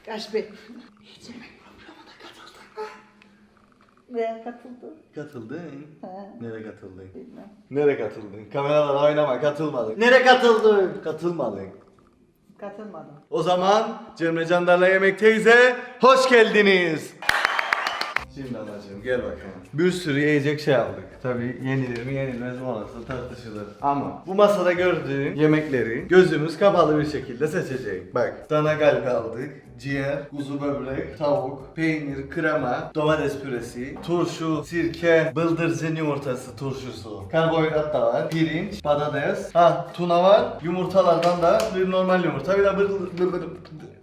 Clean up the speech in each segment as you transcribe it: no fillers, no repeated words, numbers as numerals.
Kaç bir. Hiç yemek programına katıldın mı? Neye katıldın? Katıldın. He. Nereye katıldın? Bilmem. Nereye katıldın? Kameralara oynama, katılmadın. Nereye katıldın? Katılmadın. Katılmadım. O zaman Cemre Candar'la Yemekteyize hoş geldiniz. Şimdi anacığım gel bakalım. Bir sürü yiyecek şey aldık. Tabii yenilir mi yenilmez mi orası tartışılır. Ama bu masada gördüğün yemekleri gözümüz kapalı bir şekilde seçecek. Bak dana kalbi aldık. Ciğer, kuzu böbrek, tavuk, peynir, krema, domates püresi, turşu, sirke, bıldırcın yumurtası turşusu. Karbonhidrat da var. Pirinç, patates, tuna var. Yumurtalardan da bir normal yumurta, bir de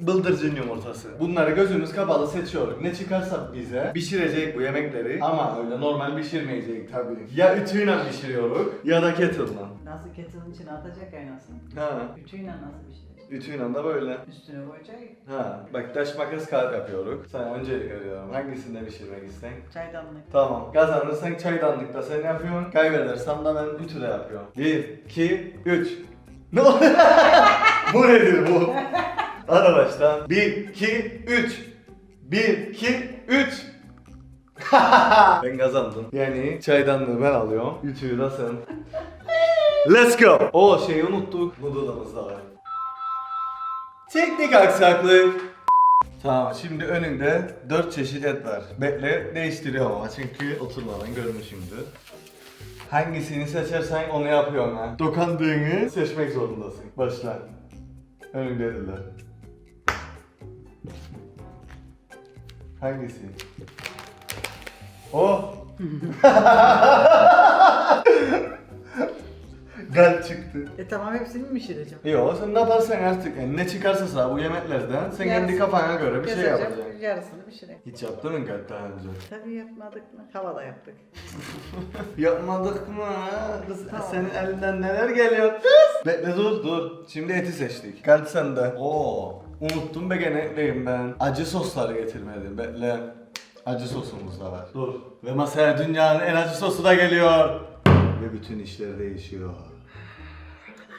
bıldırcın yumurtası. Bunları gözümüz kapalı seçiyoruz. Ne çıkarsa bize pişirecek bu yemekleri ama öyle normal pişirmeyecek tabii. Ya ütüyle pişiriyoruz ya da kettle'la. Nasıl kettle'ın içine atacak kaynasın? Ha. Ütüyle nasıl pişirecek? Ütüyle de böyle. Üstüne koyacak. Ha. Bak taş makas kağıt yapıyoruz. Sana öncelik veriyorum. Hangisinde pişirmek isten? Çaydanlık. Tamam. Kazanırsan çaydanlıkta sen yapıyorsun. Kaybedersen de ben ütüde yapıyorum. 1, 2, 3. Ne oldu? Bu nedir bu? Hadi baştan. 1, 2, 3. 1, 2, 3. Ben kazandım. Yani çaydanlığı ben alıyorum. Ütüyü de sen. Let's go. O şeyi unuttuk. Noodle'ımız da var. Teknik aksaklık. Tamam şimdi önünde 4 çeşit et var. Bekle değiştiriyorum ama çünkü oturmadan görmüşümdür. Hangisini seçersen onu yapıyorsun ha. Dokandığını seçmek zorundasın. Başla. Önünde ediler. Hangisi? O. Gal çıktı. Tamam hepsini mi pişireceğim? Yo sen ne yaparsan artık yani ne çıkarsa sana bu yemeklerden sen kendi kafana göre bir şey Keseceğim, yapacaksın. yarısını pişireyim. Hiç yaptın mı gal daha önce? Tabii yapmadık mı? Tavada yaptık. Yapmadık mı? Kız Tamam. senin elinden neler geliyor kız? Bekle dur. Şimdi eti seçtik. Kalp sende. Oo. Unuttum be gene ekleyeyim ben. Acı sosları getirmedim. Bekle. Acı sosumuz da var. Dur. Ve masaya dünyanın en acı sosu da geliyor. Ve bütün işler değişiyor.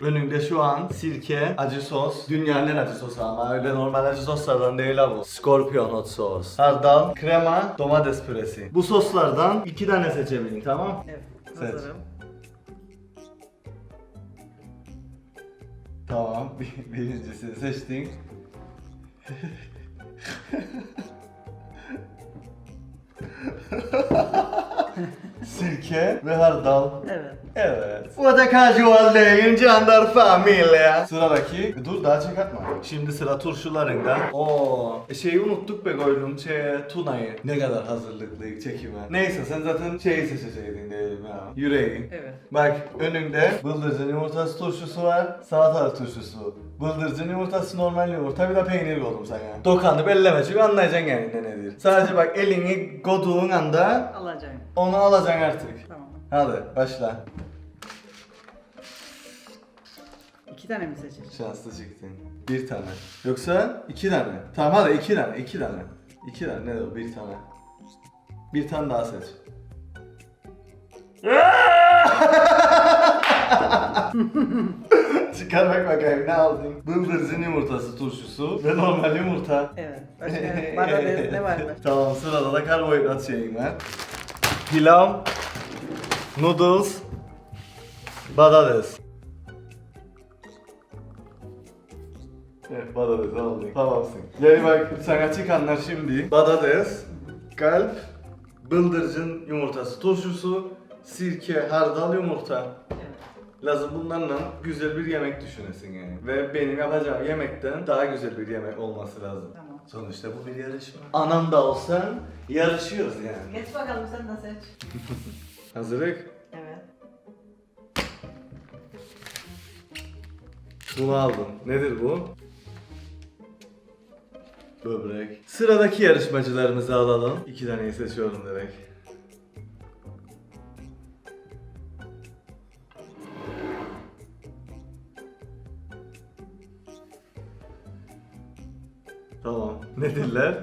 Önünde şu an sirke, acı sos, dünyanın en acı sosu ama öyle normal acı soslardan değil ha bu. Scorpion hot sos, hardal, krema, domates püresi. Bu soslardan 2 tane seçebilin tamam? Evet. Seç. Hazırım. Tamam, birincisini seçtin. Sirke ve hardal. Evet. Evet. Bu da casual değil, Candar Familia. Sıradaki, dur daha çıkartma. Şimdi sıra turşularında. Oo, şeyi unuttuk be koydum tunayı. Ne kadar hazırlıklıyız çekime. Neyse sen zaten şeyi seçeceydin diyelim ya. Yüreği. Evet. Bak önünde bıldırcın yumurtası turşusu var, salatalık turşusu. Bıldırcın yumurtası normal yumurta bir de peynir koydum sana. Dokanı belleme çünkü anlayacaksın yani ne nedir. Sadece bak elini koyduğun anda Alacağım. onu alacaksın artık. Tamam. Hadi başla. 2 tane mi seçeceğim? Şanslı çıktın. 1 tane. Yoksa 2 tane. Tamam hadi 2 tane. 2 tane. 2 tane ne o 1 tane. Bir tane daha seç. Çıkar bak bakayım ne aldın? Bıldırcın yumurtası turşusu ve normal yumurta. Evet. Başka patates ne var mı? Tamam sırada da karbonhidrat şeyim var. Pilav, noodles, patates. Evet patates aldık. Tamamsın. Yani bak sana çıkanlar şimdi patates, kalp, bıldırcın yumurtası turşusu, sirke, hardal yumurta. Evet. Lazım bunlarla güzel bir yemek düşünesin yani. Ve benim yapacağım yemekten daha güzel bir yemek olması lazım. Tamam. Sonuçta bu bir yarışma. Anam da olsan yarışıyoruz yani. Geç bakalım sen de seç. Hazırlık. Evet. Bunu aldım. Nedir bu? Böbrek. Sıradaki yarışmacılarımızı alalım. 2 taneyi seçiyorum direkt. Tamam. Nedirler?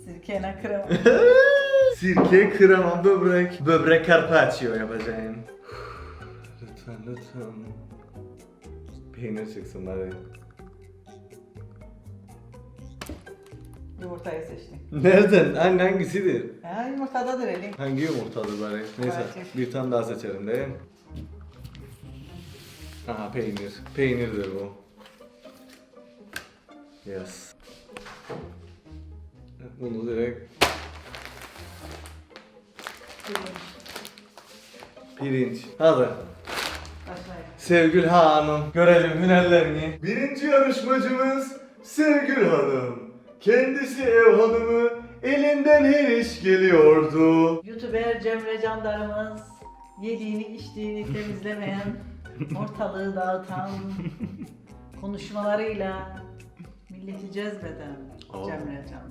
Sirkeyle krema. Sirke, krema, böbrek. Böbrek carpaccio yapacağım. Lütfen. Peynir çıksın hadi. Yumurtayı seçtim. Nereden? Hangisidir? Ha, yumurtadadır elin. Hangi yumurtadır bari? Neyse Belki. bir tane daha seçelim değil mi? Aha peynir. Peynirdir bu. Yes. Bunu direkt pirinç. Hadi. Başlayalım. Sevgili Hanım, görelim hünerlerini. Birinci yarışmacımız Sevgili Hanım. Kendisi ev hanımı, elinden her iş geliyordu. YouTuber Cemre Candarımız yediğini içtiğini temizlemeyen, ortalığı dağıtan, konuşmalarıyla milleti cezbeden Oo. Cemre Candar.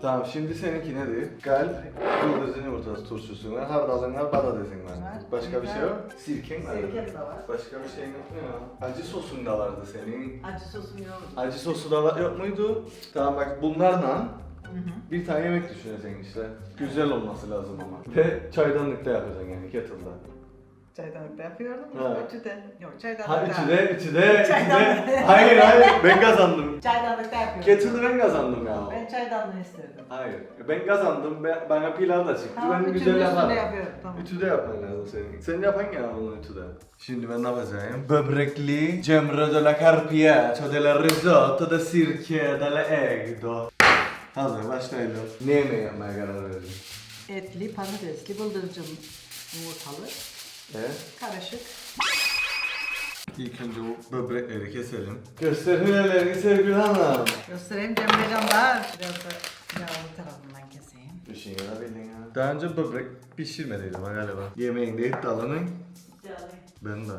Tamam, şimdi seninki nedir? Kalp, bıldırcın yumurtası turşusu var, hardalın var, patatesin var. Var. Başka bir şey yok. Sirken var. Sirke de var. Başka bir şey yok mu ya? Acı sosun da vardı senin. Acı sosum yok. Acı sosu da yok muydu? Tamam bak bunlarla Hı hı. bir tane yemek düşüneceksin işte. Güzel olması lazım ama. Ve çaydanlıkta yapacaksın yani kettle'da. Çaydanlıkta yapıyordum. Ha. Ütüde. Yok Ha çaydanlıkta. içide. Çaydanlık. Hayır ben kazandım. Çaydanlıkta yapıyordum. Kettle'ı ben kazandım ya. Ben çaydanlığı istedim. Hayır. Ben kazandım. Bana pilav da çıktı. Tamam, ben ütünün güzel üstünde yaparım. yapıyorum. Tamam. Ütüde yapman lazım senin. Sen yapan ya onu ütüde. Şimdi ben ne yapacağım? Böbrekli, cemre de la carpaccio, de la risotto, de sirke, de la egdo. Hazır başlayalım. Ne yemeği yapmaya karar verdin? Etli, patatesli, bıldırcın yumurtalı, karışık. İlk önce bu böbrekleri keselim. Göster hünerlerini sevgili hanım. Göstereyim Cemre Candar. Biraz da yağlı tarafından keseyim. İşin yarabildin ya. Daha önce böbrek pişirmediydim ha galiba. Yemeğin de et dalının. Ben de.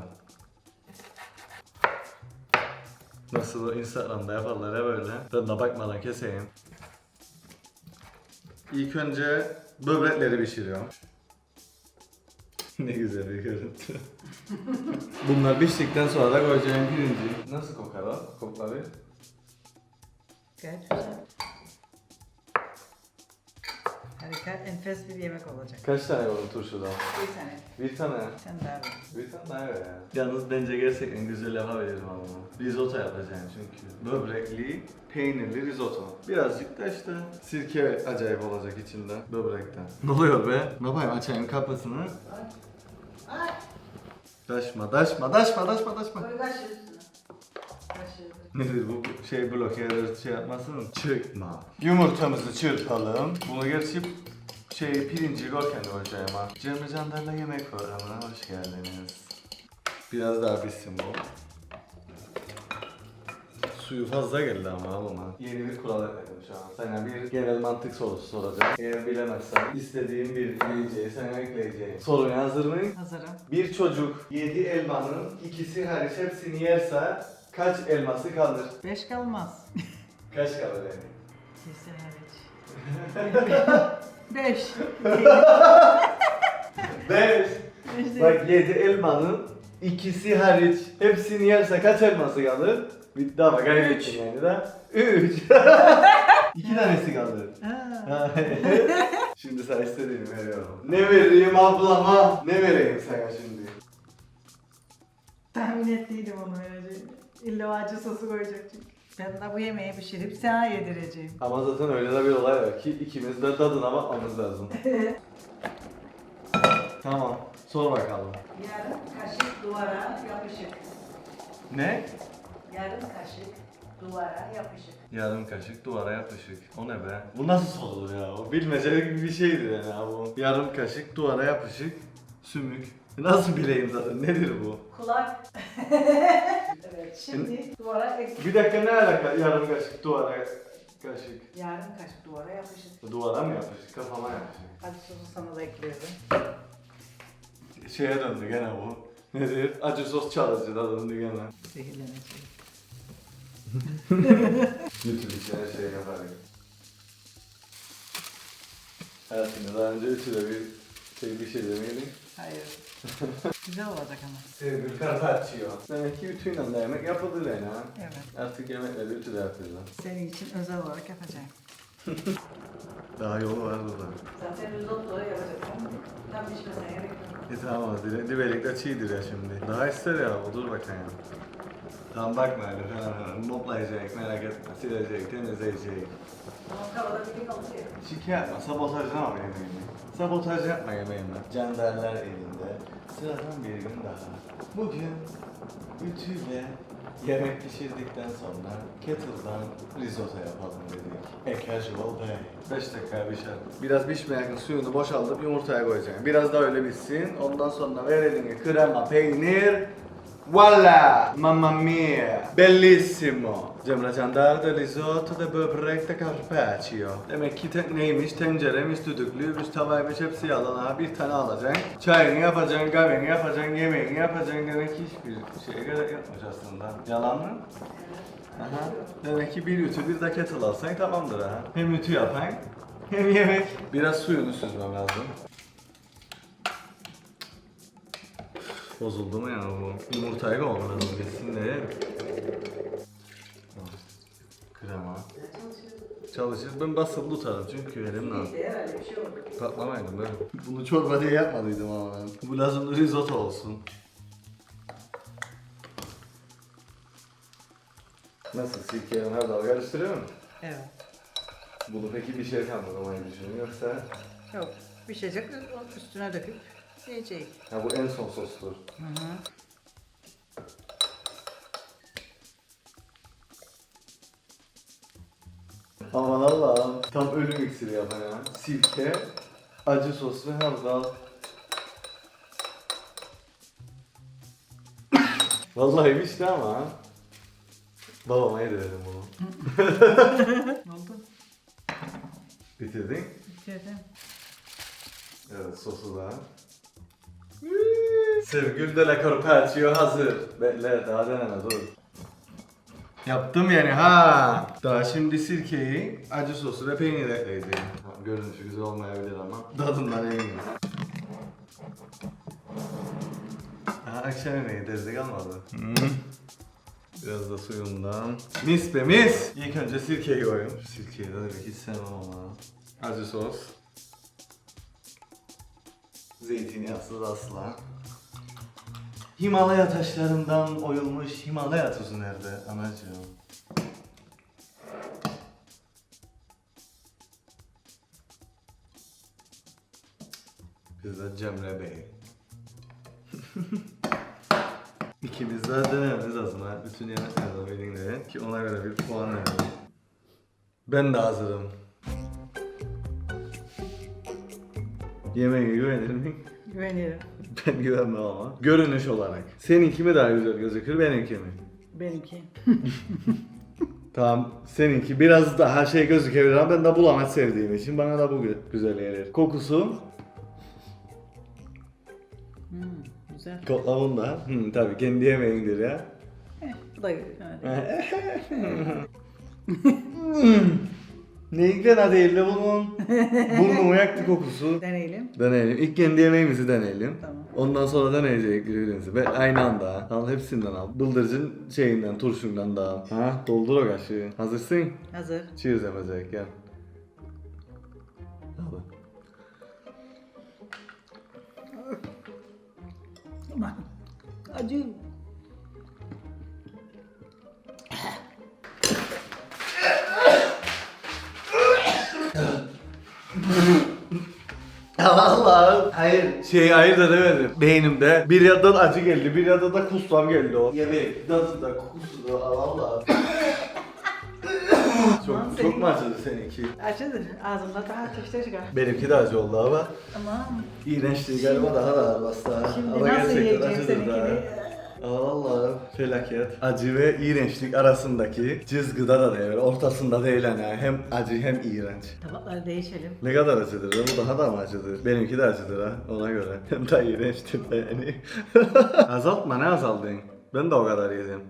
Nasıl o Instagram'da yaparlar ya böyle. Ben de bakmadan keseyim. İlk önce böbrekleri pişiriyorum. Ne güzel bir görüntü. Bunlar piştikten sonra da koyacağım pirinci. Nasıl kokar o? Kokları. Gayet güzel. Harika, enfes bir yemek olacak. Kaç tane var turşudan? Bir tane. Bir tane. Sen daha bir. Bir tane daha ya. Yalnız bence gerçekten güzel yapabilirim ama. Risotto yapacağım çünkü. Böbrekli, peynirli risotto. Birazcık da işte sirke acayip olacak içinde böbrekten. Ne oluyor be? Ne yapayım açayım kapısını. Ay! Daşma. Koy kaşığı üstüne. Kaşığı. Nedir bu şey blok eder şey yapmasın? Çırpma. Yumurtamızı çırpalım. Bunu gerçi pirinci gorken koyacağım ha. Cemre Candar'la yemek programına hoş geldiniz. Biraz daha pişsin bu. Suyu fazla geldi ama buna. Yeni bir kural ekledim şu an. Sana bir genel mantık sorusu soracağım. Eğer bilemezsen istediğin bir yiyeceği sana ekleyeceğim. Soruya hazır mıyım? Hazırım. Bir çocuk 7 elmanın ikisi hariç hepsini yerse kaç elması kalır? 5 kalmaz. Kaç kalır yani? Kesin hariç. 5. 5. Bak 7 elmanın ikisi hariç hepsini yerse kaç elması kalır? Bir daha bak kaybettin yani da. 3. 2 tanesi kalır. Şimdi sana istediğimi veriyorum. Ne vereyim ablama? Ne vereyim sana şimdi? Tahmin ettiydim onu vereceğini. İlla o acı sosu koyacak çünkü. Ben de bu yemeği pişirip sana yedireceğim. Ama zaten öyle de bir olay var ki ikimiz de tadına bakmamız lazım. Tamam, sor bakalım. Yarım kaşık duvara yapışık. Ne? Yarım kaşık duvara yapışık. Yarım kaşık duvara yapışık. O ne be? Bu nasıl sorulur ya? O bilmece gibi bir şeydir yani ha bu. Yarım kaşık duvara yapışık. Sümük. Nasıl bileyim zaten? Nedir bu? Kulak. Evet, şimdi duvara eksik. Bir dakika ne alaka yarım kaşık duvara kaşık? Yarım kaşık duvara yapışık. Duvara mı yapışık? Kafama yapışık. Acı sosu sana da ekliyorum. Şeye döndü gene bu. Nedir? Acı sos çalıcıda döndü gene. Zehirleneceğim. YouTube için her şeyi yaparım. Hayatımda daha önce ütüde bir şey demeyelim. Hayır. Güzel olacak ama. Sevgili Carpaccio. Demek ki ütüyle de yemek yapılır yani ha. Evet. Artık yemekleri ütüde yapıyorlar. Senin için özel olarak yapacağım. Daha yolu var burada. Zaten risotto yapacaksın. Tam pişmesine gerek yok. Tamam dibelik de çiğdir ya şimdi. Daha ister ya o dur bakayım. Tamam bakma öyle falan. Moplayacak, merak etme. Silecek, temizleyecek. Havada bir gün alıyor. Şike yapma, sabotajlama yemeğimi. Sabotaj yapma yemeğimi. Canberler elinde. Sıradan bir gün daha. Bugün ütüyle yemek pişirdikten sonra kettle'dan risotto yapalım dedik. A casual day. 5 dakika pişer. Biraz pişmeye yakın suyunu boşaltıp yumurtaya koyacaksın. Biraz da öyle pişsin. Ondan sonra ver eline krema, peynir. Voila! Mamma mia! Bellissimo! Cemre Candar de risotto de böbrek de carpaccio. Demek ki neymiş? Tenceremiz düdüklü, üst tavaymış hepsi yalan ha. Bir tane alacaksın. Çayını yapacaksın, kahveni yapacaksın, yemeğini yapacaksın. Demek ki hiçbir şeye gerek yokmuş aslında. Yalan mı? Aha. Demek ki bir ütü bir de kettle alsan tamamdır ha. Hem ütü yapan hem yemek. Biraz suyunu süzmem lazım. Bozuldu mu ya bu? Yumurtayı koymadan geçsin de. Krema. Çalışır. Ben basılı tutarım çünkü elimle. Herhalde bir şey oldu. Patlamaydım böyle. Bunu çorba diye yapmadıydım ama ben. Bu lazım risotto olsun. Nasıl sirkeyle her dalga karıştırıyor mu? Evet. Bunu peki bir şey kalmamayı düşünüyorum yoksa? Yok. Pişecek, üstüne döküp yiyecek. Ha bu en son sostur. Hı hı. Aman Allah'ım. Tam ölüm iksiri yapan ya. Sirke, acı sos ve hardal. Vallahi pişti ama. Babama yedirelim bunu. Ne oldu? Bitirdin. Bitirdim. Evet sosu da. Sevgili de la carpaccio hazır. Bekle daha deneme dur. Yaptım yani ha. Daha şimdi sirkeyi, acı sosu ve peynir ekleyeceğim. Görünüşü güzel olmayabilir ama tadından eminim. Aha, akşam yemeği destek almadı. Biraz da suyundan. Mis be mis. İlk önce sirkeyi koyuyorum. Sirkeyi de tabii ki hiç sevmem ama. Acı sos. Zeytinyağsız asla. Himalaya taşlarından oyulmuş Himalaya tuzu nerede anacığım? Biz de Cemre Bey. İkimiz de denememiz lazım ha. Bütün yemeklerden birlikte ki ona göre bir puan verelim. Ben de hazırım. Yemeğe güvenir miyim? Güvenirim. Ben güvenmem ama. Görünüş olarak. Seninki mi daha güzel gözükür, benimki mi? Benimki. Tamam, seninki biraz daha şey gözükebilir ama ben de bulamaç sevdiğim için bana da bu güzel gelir. Kokusu? Güzel. Koklamın da. Tabii kendi yemeğindir ya. Bu da öyle. Ne fena değil de bunun. Burnumu yaktı kokusu. Deneyelim. Deneyelim. İlk kendi yemeğimizi deneyelim. Tamam. Ondan sonra deneyecek birbirimizi. Ve aynı anda. Al hepsinden al. Bıldırcın şeyinden, turşundan da al. Ha, doldur o kaşığı. Hazırsın? Hazır. Cheers yapacak gel. Al. Aman. Acı. Allah'ım. Hayır. Hayır da demedim. Beynimde bir yandan acı geldi, bir yandan da kusmam geldi o. Yemek, tadı da, kokusu da Allah'ım. çok mu acıdı seninki? Acıdır. Ağzımda daha ateşte çıkar. Benimki de acı oldu ama. Tamam. İğrençliği galiba daha da ağır bastı ha. Şimdi Ama nasıl gerçekten yiyeceğim acıdır seninkini? daha. Allah'ım felaket. Acı ve iğrençlik arasındaki cızgıda da değil, ortasında değil yani. Hem acı hem iğrenç. Tabakları değişelim. Ne kadar acıdır ya, bu daha da mı acıdır? Benimki de acıdır ha, ona göre. Hem de iğrençtir de yani. Azaltma, ne azaldın? Ben de o kadar yedim.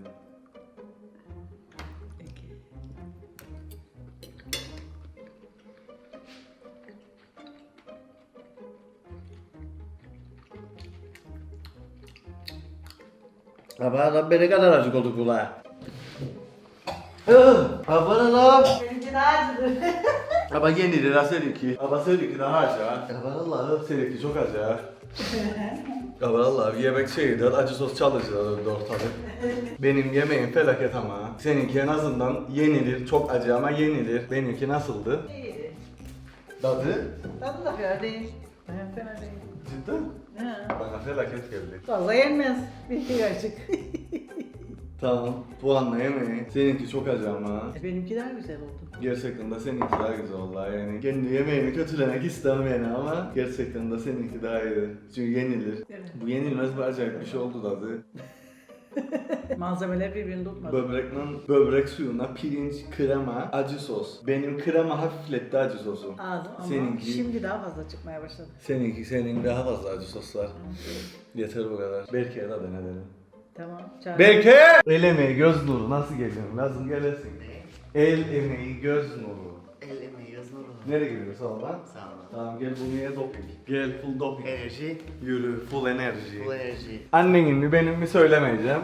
Peki. Ama ben ne kadar acık olduk buna. Bana lan. Benimki daha acıdır. Ama yenidir ha seninki. Ama seninki daha acı ha. Aman Allah'ım seninki çok acı ha. Ya vallahi yemek şeydi, acı sos çalışıyor ortalık. Benim yemeğim felaket ama. Seninki en azından yenilir, çok acı ama yenilir. Benimki nasıldı? İyi. Tadı? Tadı da fena değil. Fena değil. Cidden? Ha. Bana felaket geldi. Fazla yenmez. Bir iki kaşık. Tamam, puanla yemeği. Seninki çok acı ama. Benimki daha güzel oldu. Gerçekten de seninki daha güzel vallahi yani. Kendi yemeğini kötülemek istemem yani ama gerçekten de seninki daha iyi. Çünkü yenilir. Evet. Bu yenilmez bir acayip bir şey oldu tadı. Malzemeler birbirini tutmadı. Böbrek suyuna pirinç, krema, acı sos. Benim krema hafifletti acı sosu. Az ama Seninki- şimdi daha fazla çıkmaya başladı. Senin daha fazla acı sos var. Yeter bu kadar. Berke'ye de denedim. Tamam. Çağır. Berke! El emeği, göz nuru nasıl geliyor? Lazım gelesin. El emeği, göz nuru. El emeği göz nuru. Nereye gidiyorsun oradan? Sağ olun. Tamam gel bunu ye doping. Gel full doping. Enerji. Yürü full enerji. Bu enerji. Annenin mi benim mi söylemeyeceğim.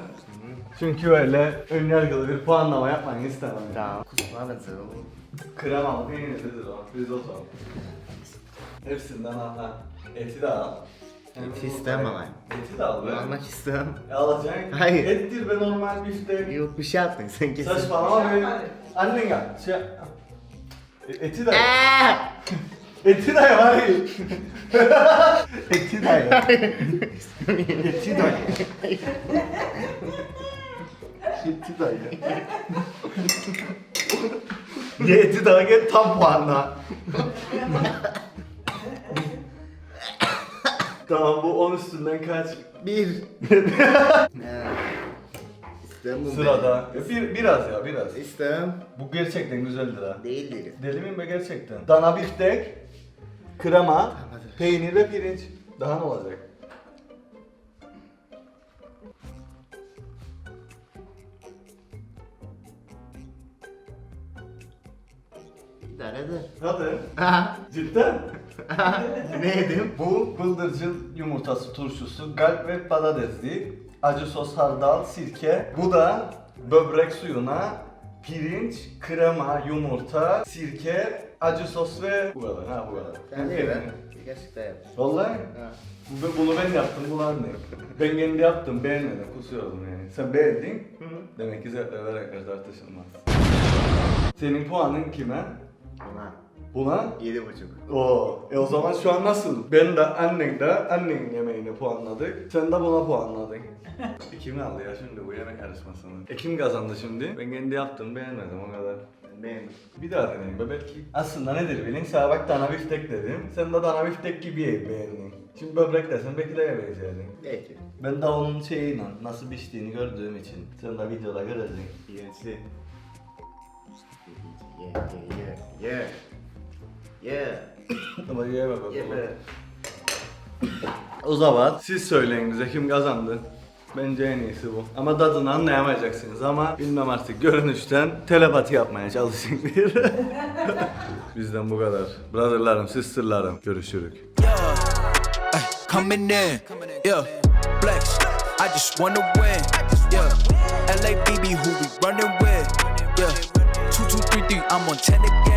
Çünkü öyle önyargılı bir puanlama yapmayı istemem. Tamam. Kusmanızı. Kremalı peynirlidir o. Risotto. Hepsinden al. Eti de al. Eti istemem ama. Eti de al be. Almak istemem. Alacaksın. Hayır. Ettir be normal biftek. Yok bir şey yaptın sen kesin. Saçmalama be. Annen gel. Eti de Eti de var ya. Eti de ya. Eti de ya. Eti de ya. Ye eti daha gel tam puanla. Tamam bu 10 üstünden kaç? 1. İstemem. Sırada. Biraz ya biraz. İstemem. Bu gerçekten güzeldir ha. Değildir. Deli miyim be gerçekten? Dana biftek, krema, Tamamdır. peynir ve pirinç. Daha ne olacak? İdaredir. Hadi. Aha. Cidden? Ne yedim? Bu bıldırcın yumurtası turşusu, galp ve patatesli, acı sos, hardal, sirke. Bu da böbrek suyuna pirinç, krema, yumurta, sirke, acı sos ve bu kadar. Ha bu kadar. Sen de ben. Gerçekten yap. Vallahi Ha. bunu ben yaptım, bunu anne. Ben kendi yaptım, beğenmedim, kusuyordum yani. Sen beğendin, demek ki zevkle beraber tartışılmaz. Senin puanın kime? Ulan. Buna? 7,5. Oo. O zaman şu an nasıl? Ben de annenin yemeğini puanladık. Sen de buna puanladın. Kim aldı ya şimdi bu yemek yarışmasını? Kim kazandı şimdi? Ben kendi yaptım, beğenmedim o kadar. Ben beğendim. Bir daha deneyim be belki. Aslında nedir bilin? Sana bak dana biftek dedim. Sen de dana biftek gibi beğendin. Şimdi böbrek desen belki de yemeyeceğini. Belki. Ben de onun şeyiyle nasıl piştiğini gördüğüm için. Sen de videoda göreceksin. İğrençli. Ye. Ye. Ama yeme bakalım. Ye be. O zaman siz söyleyin bize kim kazandı? Bence en iyisi bu. Ama tadını anlayamayacaksınız ama bilmem artık görünüşten telepati yapmaya çalışın bir. Bizden bu kadar. Brotherlarım, sisterlarım. Görüşürük. Ay, coming in, yeah, flex. I just wanna win, yeah. LABB, who we running with, yeah. 2, 2, 3, 3, I'm on 10 again.